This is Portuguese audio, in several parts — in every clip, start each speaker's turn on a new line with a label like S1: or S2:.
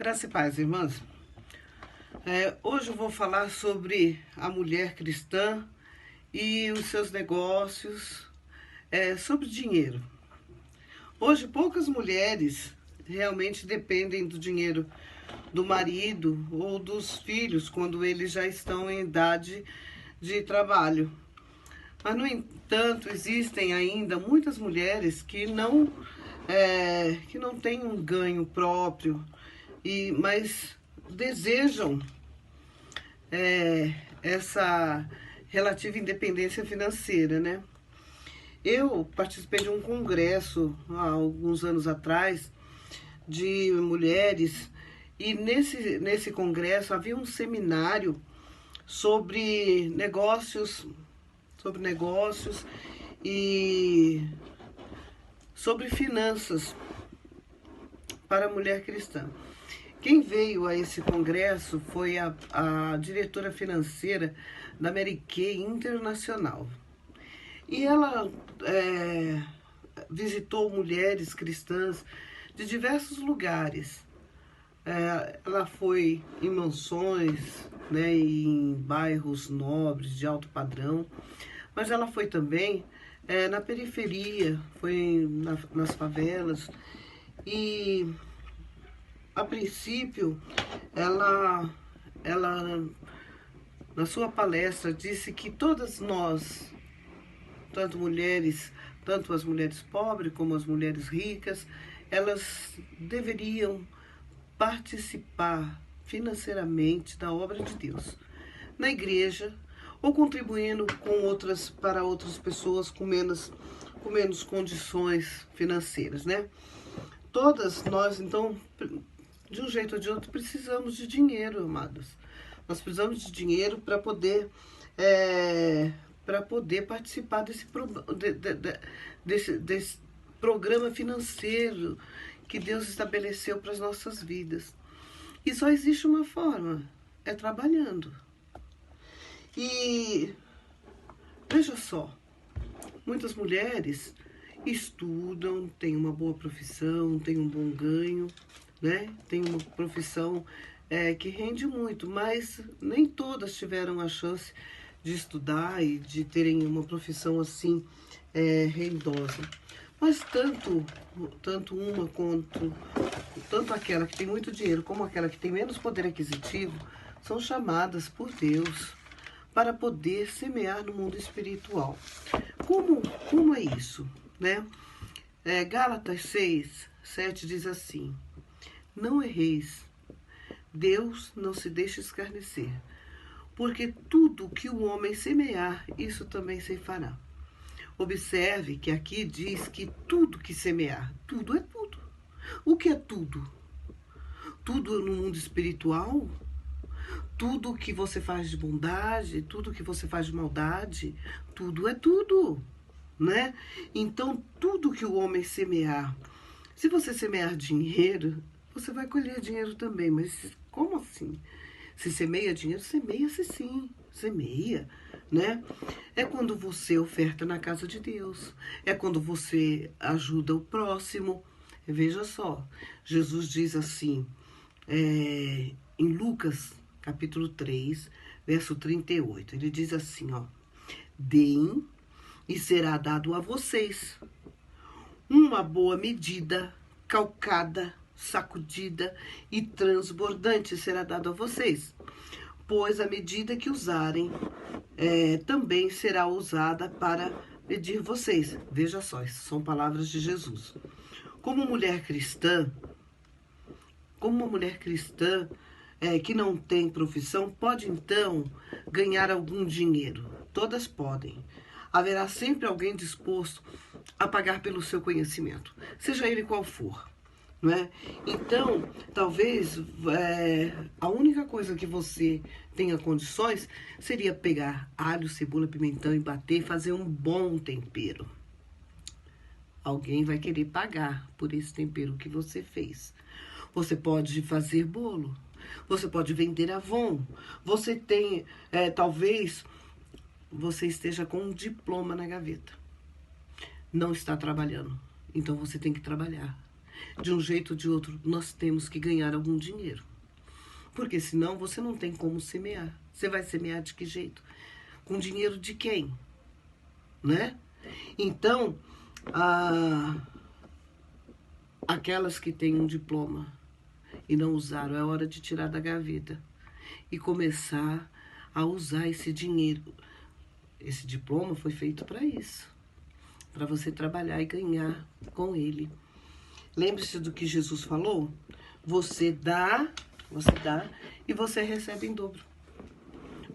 S1: Graça e paz, irmãs. Hoje eu vou falar sobre a mulher cristã e os seus negócios, sobre dinheiro. Hoje poucas mulheres realmente dependem do dinheiro do marido ou dos filhos quando eles já estão em idade de trabalho. Mas, no entanto, existem ainda muitas mulheres que não têm um ganho próprio, mas desejam essa relativa independência financeira, né? Eu participei de um congresso há alguns anos atrás de mulheres e nesse congresso havia um seminário sobre negócios e sobre finanças para a mulher cristã. Quem veio a esse congresso foi a diretora financeira da Mary Kay Internacional. E ela visitou mulheres cristãs de diversos lugares. Ela foi em mansões, né, em bairros nobres, de alto padrão, mas ela foi também na periferia, foi nas favelas. E a princípio, ela na sua palestra disse que todas nós, tanto as mulheres pobres como as mulheres ricas, elas deveriam participar financeiramente da obra de Deus na igreja ou contribuindo para outras pessoas com menos condições financeiras, né? Todas nós, então, de um jeito ou de outro, precisamos de dinheiro, amados. Nós precisamos de dinheiro para poder participar desse programa financeiro que Deus estabeleceu para as nossas vidas. E só existe uma forma, é trabalhando. E veja só, muitas mulheres estudam, têm uma boa profissão, têm um bom ganho, né? Tem uma profissão que rende muito, mas nem todas tiveram a chance de estudar e de terem uma profissão assim rendosa. Mas tanto aquela que tem muito dinheiro como aquela que tem menos poder aquisitivo são chamadas por Deus para poder semear no mundo espiritual. Como é isso, né? Gálatas 6:7 diz assim: não erreis, Deus não se deixa escarnecer, porque tudo que o homem semear, isso também se fará. Observe que aqui diz que tudo que semear, tudo é tudo. O que é tudo? Tudo no mundo espiritual? Tudo que você faz de bondade, tudo que você faz de maldade, tudo é tudo, né? Então, tudo que o homem semear, se você semear dinheiro, você vai colher dinheiro também, mas como assim? Se semeia dinheiro, semeia-se sim, semeia, né? É quando você oferta na casa de Deus, é quando você ajuda o próximo. Veja só, Jesus diz assim, em Lucas, capítulo 3, verso 38, ele diz assim, ó: deem e será dado a vocês uma boa medida, calcada, sacudida e transbordante será dado a vocês, pois a medida que usarem também será usada para medir vocês. Veja só, essas são palavras de Jesus. Como uma mulher cristã que não tem profissão, pode então ganhar algum dinheiro. Todas podem. Haverá sempre alguém disposto a pagar pelo seu conhecimento, seja ele qual for. Não é? Então, talvez a única coisa que você tenha condições seria pegar alho, cebola, pimentão e bater e fazer um bom tempero. Alguém vai querer pagar por esse tempero que você fez. Você pode fazer bolo, você pode vender Avon, você tem, talvez você esteja com um diploma na gaveta, não está trabalhando, então você tem que trabalhar. De um jeito ou de outro, nós temos que ganhar algum dinheiro. Porque senão você não tem como semear. Você vai semear de que jeito? Com dinheiro de quem? Né? Então, aquelas que têm um diploma e não usaram, é hora de tirar da gaveta e começar a usar esse dinheiro. Esse diploma foi feito para isso, para você trabalhar e ganhar com ele. Lembre-se do que Jesus falou? Você dá e você recebe em dobro.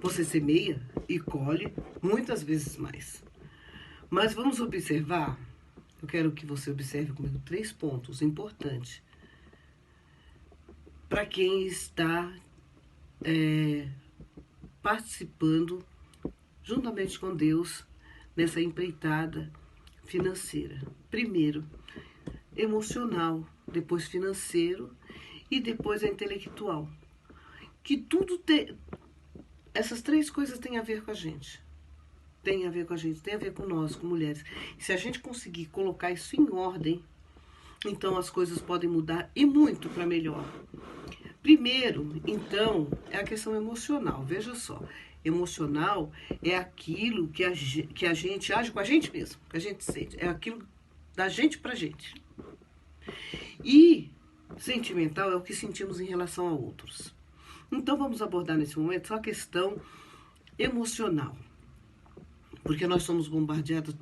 S1: Você semeia e colhe muitas vezes mais. Mas vamos observar, eu quero que você observe comigo 3 pontos importantes para quem está participando juntamente com Deus nessa empreitada financeira. Primeiro, emocional, depois financeiro e depois a intelectual. Que tudo tem, essas 3 coisas têm a ver com a gente. Tem a ver com a gente, tem a ver com nós, com mulheres. E se a gente conseguir colocar isso em ordem, então as coisas podem mudar e muito para melhor. Primeiro, então, é a questão emocional. Veja só, emocional é aquilo que a gente age com a gente mesmo, que a gente sente. É aquilo da gente pra gente. E sentimental é o que sentimos em relação a outros. Então vamos abordar nesse momento só a questão emocional. Porque nós somos bombardeados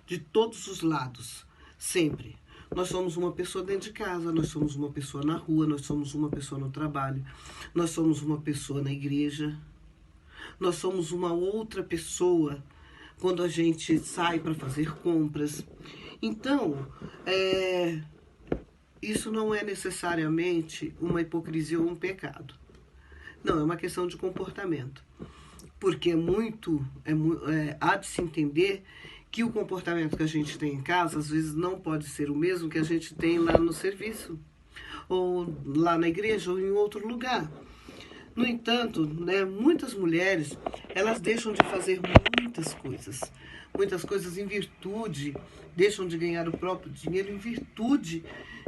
S1: de todos os lados, sempre. Nós somos uma pessoa dentro de casa, nós somos uma pessoa na rua, nós somos uma pessoa no trabalho, nós somos uma pessoa na igreja, nós somos uma outra pessoa quando a gente sai para fazer compras. Então, isso não é necessariamente uma hipocrisia ou um pecado. Não, é uma questão de comportamento. Porque há de se entender que o comportamento que a gente tem em casa, às vezes, não pode ser o mesmo que a gente tem lá no serviço, ou lá na igreja, ou em outro lugar. No entanto, né, muitas mulheres, elas deixam de fazer muitas coisas em virtude, deixam de ganhar o próprio dinheiro em virtude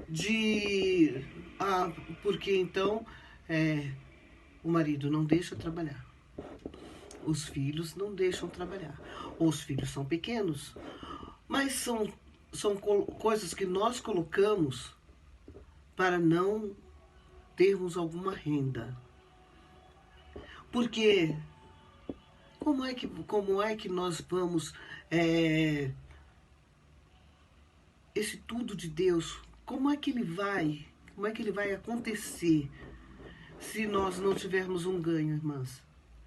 S1: de... porque então o marido não deixa trabalhar. Os filhos não deixam trabalhar. Ou os filhos são pequenos. Mas são coisas que nós colocamos para não termos alguma renda. Porque como é que nós vamos... esse tudo de Deus, como é que ele vai acontecer se nós não tivermos um ganho, irmãs?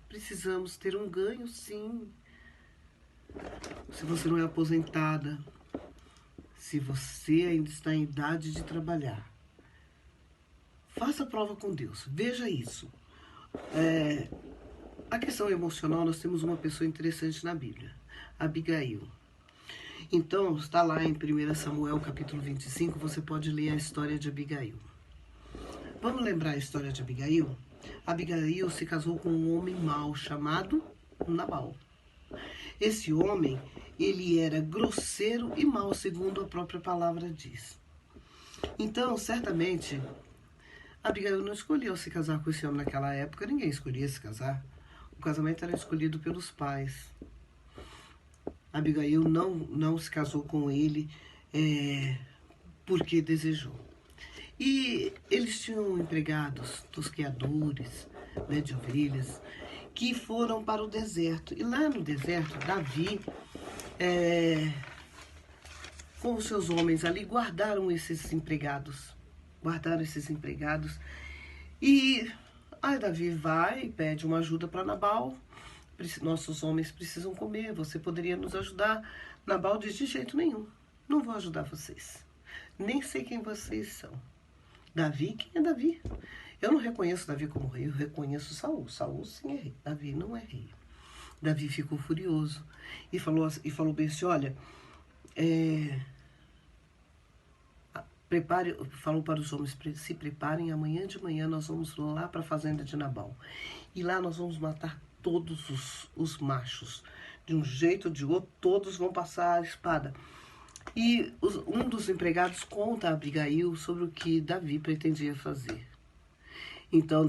S1: Precisamos ter um ganho, sim. Se você não é aposentada, se você ainda está em idade de trabalhar, faça a prova com Deus. Veja isso. A questão emocional, nós temos uma pessoa interessante na Bíblia, Abigail. Então, está lá em 1 Samuel, capítulo 25, você pode ler a história de Abigail. Vamos lembrar a história de Abigail? Abigail se casou com um homem mau chamado Nabal. Esse homem, ele era grosseiro e mau, segundo a própria palavra diz. Então, certamente, Abigail não escolheu se casar com esse homem naquela época. Ninguém escolhia se casar. O casamento era escolhido pelos pais. Abigail não se casou com ele porque desejou. E eles tinham empregados, tosqueadores, né, de ovelhas, que foram para o deserto. E lá no deserto, Davi, com os seus homens ali, guardaram esses empregados. E aí Davi vai e pede uma ajuda para Nabal. Nossos homens precisam comer, você poderia nos ajudar? Nabal diz, de jeito nenhum, não vou ajudar vocês. Nem sei quem vocês são. Davi, quem é Davi? Eu não reconheço Davi como rei, eu reconheço Saul. Saul sim é rei, Davi não é rei. Davi ficou furioso e falou bem assim, olha, falou para os homens, se preparem, amanhã de manhã nós vamos lá para a fazenda de Nabal. E lá nós vamos matar todos os machos. De um jeito ou de outro, todos vão passar a espada. E um dos empregados conta a Abigail sobre o que Davi pretendia fazer. Então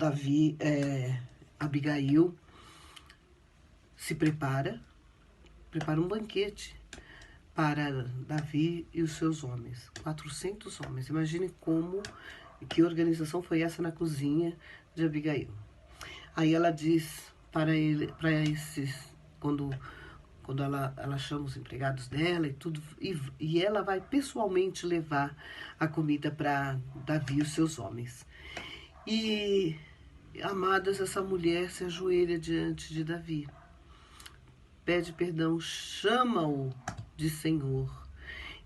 S1: Abigail se prepara um banquete para Davi e os seus homens, 400 homens. Imagine que organização foi essa na cozinha de Abigail. Aí ela diz para esses, quando ela chama os empregados dela e tudo, e ela vai pessoalmente levar a comida para Davi e os seus homens. E, amadas, essa mulher se ajoelha diante de Davi, pede perdão, chama-o de Senhor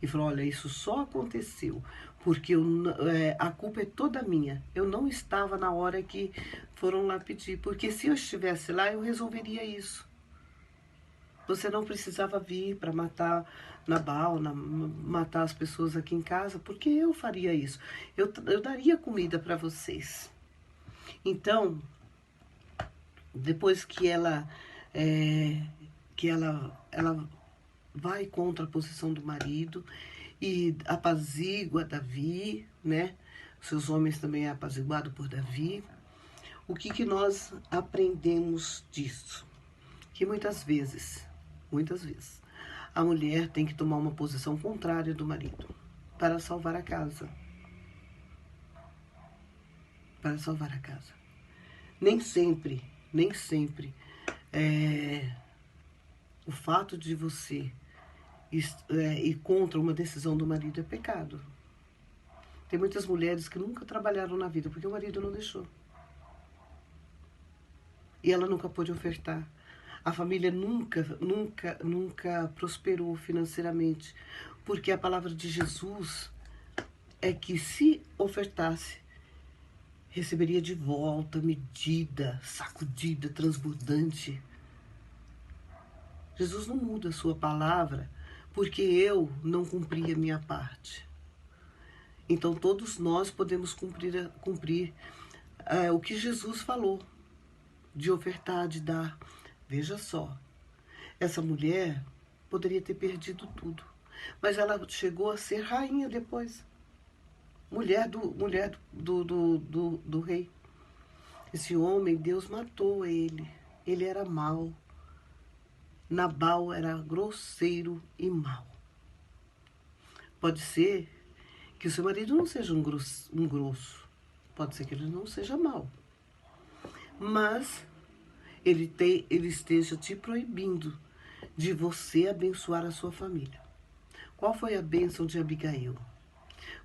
S1: e falou: olha, isso só aconteceu porque a culpa é toda minha. Eu não estava na hora que foram lá pedir, porque se eu estivesse lá eu resolveria isso. Você não precisava vir para matar Nabal, matar as pessoas aqui em casa, porque eu faria isso. Eu daria comida para vocês. Então, depois que ela vai contra a posição do marido e apazigua Davi, né? Seus homens também é apaziguado por Davi. O que nós aprendemos disso? Que muitas vezes, a mulher tem que tomar uma posição contrária do marido para salvar a casa. Para salvar a casa. Nem sempre o fato de você ir contra uma decisão do marido é pecado. Tem muitas mulheres que nunca trabalharam na vida porque o marido não deixou. E ela nunca pôde ofertar. A família nunca prosperou financeiramente, porque a palavra de Jesus é que se ofertasse, receberia de volta, medida, sacudida, transbordante. Jesus não muda a sua palavra porque eu não cumpri a minha parte. Então todos nós podemos cumprir o que Jesus falou, de ofertar, de dar. Veja só, essa mulher poderia ter perdido tudo, mas ela chegou a ser rainha depois, mulher do rei. Esse homem, Deus matou ele era mau. Nabal era grosseiro e mau. Pode ser que o seu marido não seja um grosso, pode ser que ele não seja mau, mas ele esteja te proibindo de você abençoar a sua família. Qual foi a bênção de Abigail?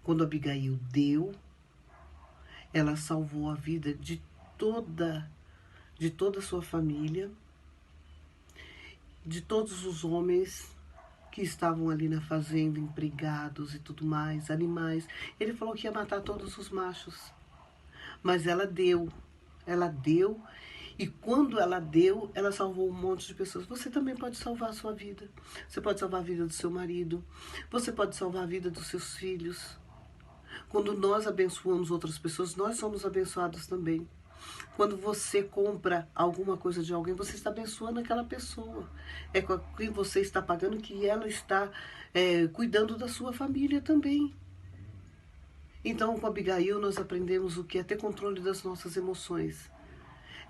S1: Quando Abigail deu, ela salvou a vida de toda a sua família, de todos os homens que estavam ali na fazenda, empregados e tudo mais, animais. Ele falou que ia matar todos os machos, mas ela deu, e quando ela deu, ela salvou um monte de pessoas. Você também pode salvar a sua vida. Você pode salvar a vida do seu marido. Você pode salvar a vida dos seus filhos. Quando nós abençoamos outras pessoas, nós somos abençoados também. Quando você compra alguma coisa de alguém, você está abençoando aquela pessoa. É com quem você está pagando que ela está cuidando da sua família também. Então, com Abigail, nós aprendemos o que é ter controle das nossas emoções.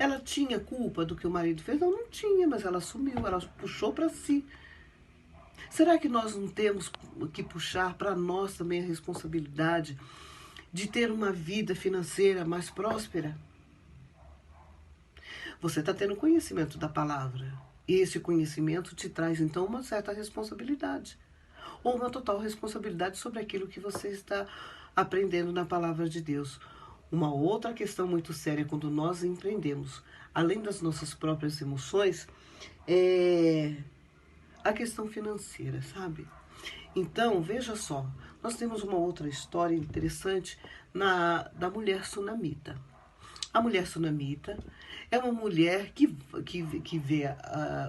S1: Ela tinha culpa do que o marido fez? Não tinha, mas ela assumiu, ela puxou para si. Será que nós não temos que puxar para nós também a responsabilidade de ter uma vida financeira mais próspera? Você está tendo conhecimento da palavra. E esse conhecimento te traz, então, uma certa responsabilidade. Ou uma total responsabilidade sobre aquilo que você está aprendendo na palavra de Deus. Uma outra questão muito séria quando nós empreendemos, além das nossas próprias emoções, é a questão financeira, sabe? Então, veja só, nós temos uma outra história interessante da mulher sunamita. A mulher sunamita é uma mulher que vê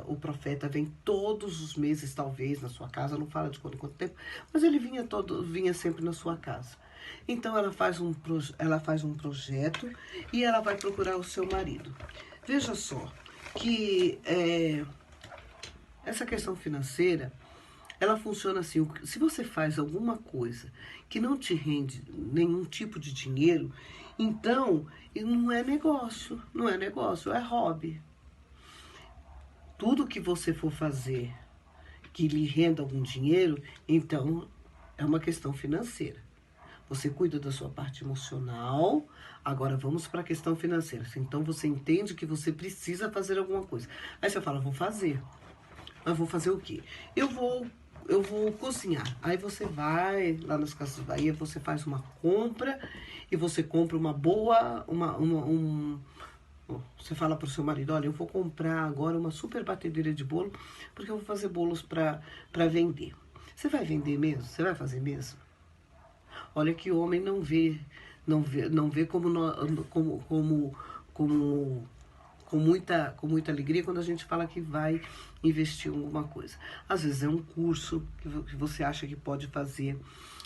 S1: o profeta, vem todos os meses, talvez, na sua casa, não fala de quanto tempo, mas ele vinha sempre na sua casa. Então ela faz um projeto e ela vai procurar o seu marido. Veja só que essa questão financeira Ela funciona assim, se você faz alguma coisa que não te rende nenhum tipo de dinheiro, então não é negócio, não é negócio, é hobby. Tudo que você for fazer que lhe renda algum dinheiro, então é uma questão financeira. Você cuida da sua parte emocional, agora vamos para a questão financeira. Então você entende que você precisa fazer alguma coisa. Aí você fala, vou fazer. Mas vou fazer o quê? Eu vou cozinhar. Aí você vai lá nas Casas Bahia, você faz uma compra e você compra uma boa, você fala para o seu marido, olha, eu vou comprar agora uma super batedeira de bolo, porque eu vou fazer bolos para vender. Você vai vender mesmo? Você vai fazer mesmo? Olha que o homem não vê como, como com muita alegria quando a gente fala que vai investir em alguma coisa. Às vezes é um curso que você acha que pode fazer.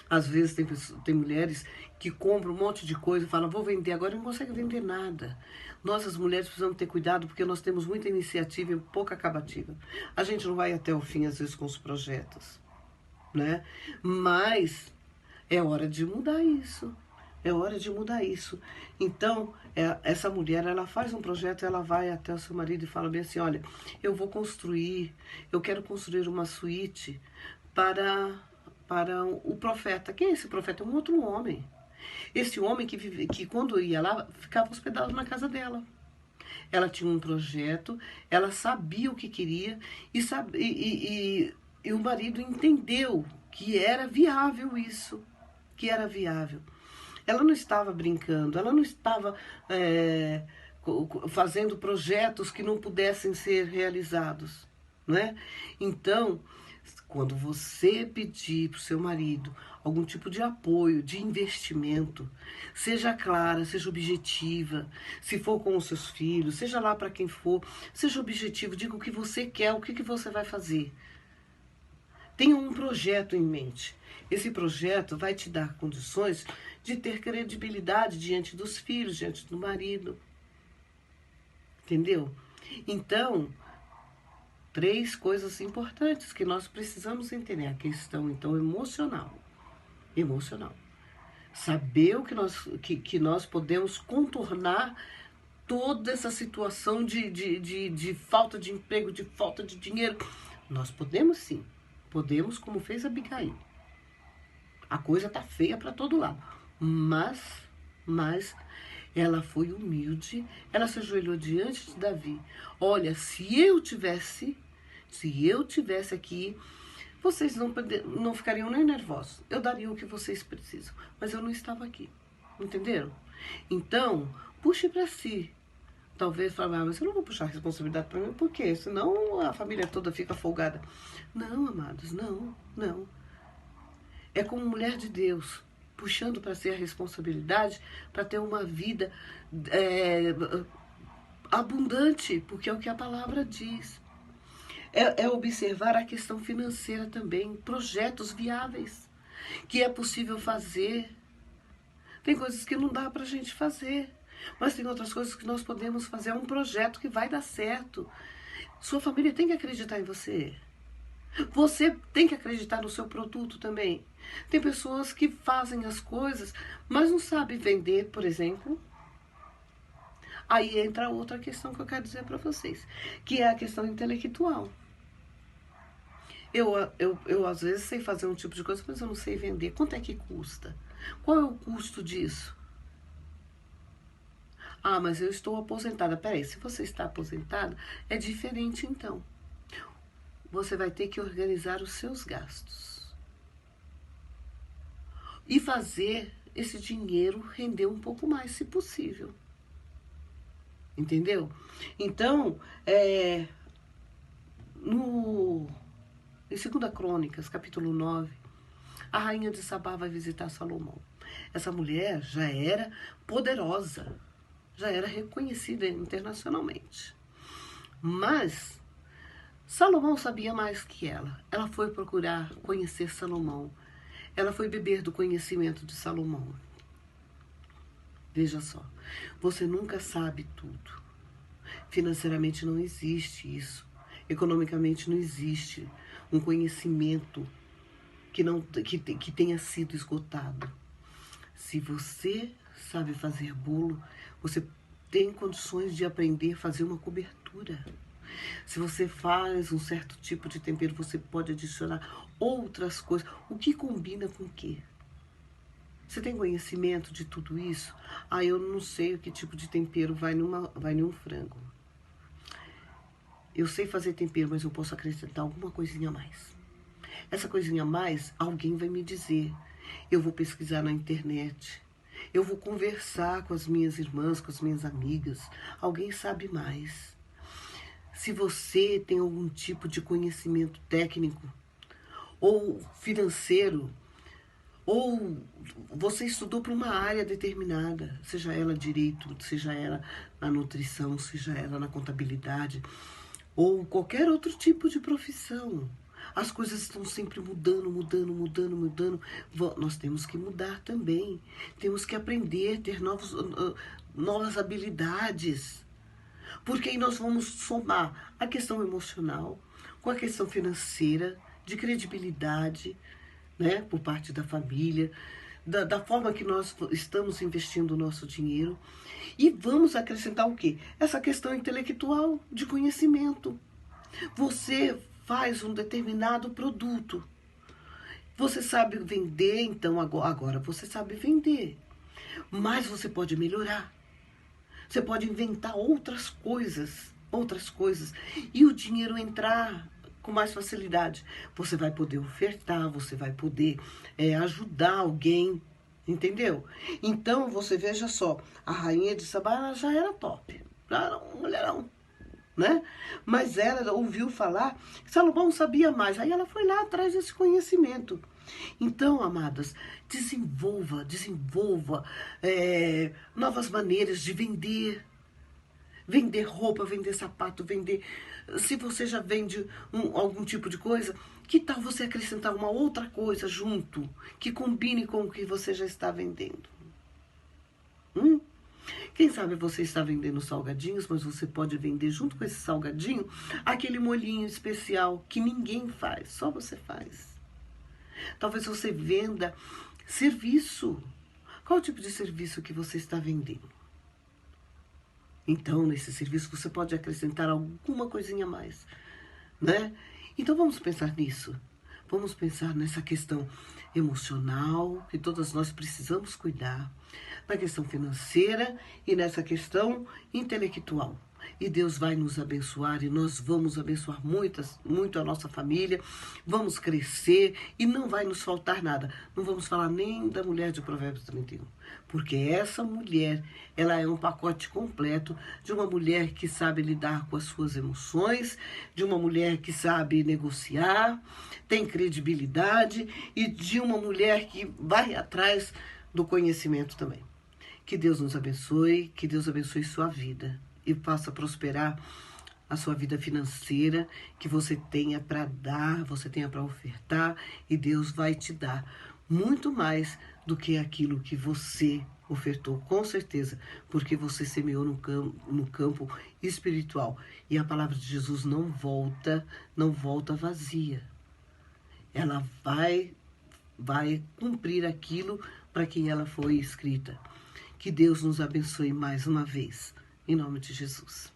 S1: Às vezes tem mulheres que compram um monte de coisa e falam, vou vender agora, e não consegue vender nada. Nós, as mulheres, precisamos ter cuidado porque nós temos muita iniciativa e pouca acabativa. A gente não vai até o fim, às vezes, com os projetos, né? Mas é hora de mudar isso. É hora de mudar isso. Então, essa mulher, ela faz um projeto, ela vai até o seu marido e fala bem assim, olha, eu quero construir uma suíte para o profeta. Quem é esse profeta? É um outro homem. Esse homem que quando ia lá, ficava hospedado na casa dela. Ela tinha um projeto, ela sabia o que queria e o marido entendeu que era viável isso, que era viável. Ela não estava brincando, ela não estava fazendo projetos que não pudessem ser realizados, não é? Então, quando você pedir para o seu marido algum tipo de apoio, de investimento, seja clara, seja objetiva, se for com os seus filhos, seja lá para quem for, seja objetivo, diga o que você quer, o que você vai fazer. Tenha um projeto em mente. Esse projeto vai te dar condições de ter credibilidade diante dos filhos, diante do marido. Entendeu? Então, 3 coisas importantes que nós precisamos entender. A questão, então, emocional. Emocional. Saber o que nós podemos contornar toda essa situação de falta de emprego, de falta de dinheiro. Nós podemos sim. Podemos, como fez Abigail. A coisa tá feia para todo lado. Mas ela foi humilde, ela se ajoelhou diante de Davi. Olha, se eu tivesse aqui, vocês não ficariam nem nervosos. Eu daria o que vocês precisam, mas eu não estava aqui. Entenderam? Então, puxe para si. Talvez falar, mas eu não vou puxar a responsabilidade para mim, por quê? Senão a família toda fica folgada. Não, amados, não. É como mulher de Deus, puxando para si a responsabilidade para ter uma vida abundante, porque é o que a palavra diz. É observar a questão financeira também, projetos viáveis, que é possível fazer. Tem coisas que não dá para a gente fazer, mas tem outras coisas que nós podemos fazer. É um projeto que vai dar certo. Sua família tem que acreditar em você. Você tem que acreditar no seu produto também. Tem pessoas que fazem as coisas, mas não sabem vender, por exemplo. Aí entra outra questão que eu quero dizer para vocês, que é a questão intelectual. Eu às vezes sei fazer um tipo de coisa, mas eu não sei vender. Quanto é que custa? Qual é o custo disso? Ah, mas eu estou aposentada. Peraí, se você está aposentada, é diferente então. Você vai ter que organizar os seus gastos. E fazer esse dinheiro render um pouco mais, se possível. Entendeu? Então, em 2 Crônicas, capítulo 9, a rainha de Sabá vai visitar Salomão. Essa mulher já era poderosa, já era reconhecida internacionalmente. Mas Salomão sabia mais que ela. Ela foi procurar conhecer Salomão. Ela foi beber do conhecimento de Salomão. Veja só, você nunca sabe tudo. Financeiramente não existe isso. Economicamente não existe. um conhecimento que tenha sido esgotado. Se você sabe fazer bolo, você tem condições de aprender a fazer uma cobertura. Se você faz um certo tipo de tempero, você pode adicionar outras coisas. O que combina com o quê? Você tem conhecimento de tudo isso? Ah, eu não sei o que tipo de tempero vai em um frango. Eu sei fazer tempero, mas eu posso acrescentar alguma coisinha a mais. Essa coisinha a mais, alguém vai me dizer. Eu vou pesquisar na internet. Eu vou conversar com as minhas irmãs, com as minhas amigas. Alguém sabe mais. Se você tem algum tipo de conhecimento técnico ou financeiro, ou você estudou para uma área determinada, seja ela direito, seja ela na nutrição, seja ela na contabilidade, ou qualquer outro tipo de profissão. As coisas estão sempre mudando, mudando, mudando, mudando. Nós temos que mudar também. Temos que aprender, ter novas habilidades. Porque aí nós vamos somar a questão emocional com a questão financeira, de credibilidade, né, por parte da família, da forma que nós estamos investindo o nosso dinheiro. E vamos acrescentar o quê? Essa questão intelectual de conhecimento. Você faz um determinado produto. Você sabe vender, então agora você sabe vender. Mas você pode melhorar. Você pode inventar outras coisas. E o dinheiro entrar com mais facilidade. Você vai poder ofertar, você vai poder ajudar alguém. Entendeu? Então, você veja só, a rainha de Sabá ela já era top. Já era um mulherão. Né? Mas ela ouviu falar que Salomão sabia mais. Aí ela foi lá atrás desse conhecimento. Então, amadas, desenvolva novas maneiras de vender. Vender roupa, vender sapato, vender... Se você já vende algum tipo de coisa, que tal você acrescentar uma outra coisa junto, que combine com o que você já está vendendo? Quem sabe você está vendendo salgadinhos, mas você pode vender junto com esse salgadinho aquele molhinho especial que ninguém faz, só você faz. Talvez você venda serviço. Qual o tipo de serviço que você está vendendo? Então, nesse serviço você pode acrescentar alguma coisinha a mais, né? Então vamos pensar nisso. Vamos pensar nessa questão emocional, que todas nós precisamos cuidar, na questão financeira e nessa questão intelectual. E Deus vai nos abençoar e nós vamos abençoar muito a nossa família, vamos crescer e não vai nos faltar nada. Não vamos falar nem da mulher de Provérbios 31, porque essa mulher, ela é um pacote completo de uma mulher que sabe lidar com as suas emoções, de uma mulher que sabe negociar, tem credibilidade e de uma mulher que vai atrás do conhecimento também. Que Deus nos abençoe, que Deus abençoe sua vida e faça prosperar a sua vida financeira, que você tenha para dar, você tenha para ofertar, e Deus vai te dar muito mais do que aquilo que você ofertou, com certeza, porque você semeou no campo espiritual. E a palavra de Jesus não volta vazia. Ela vai cumprir aquilo para que ela foi escrita. Que Deus nos abençoe mais uma vez. Em nome de Jesus.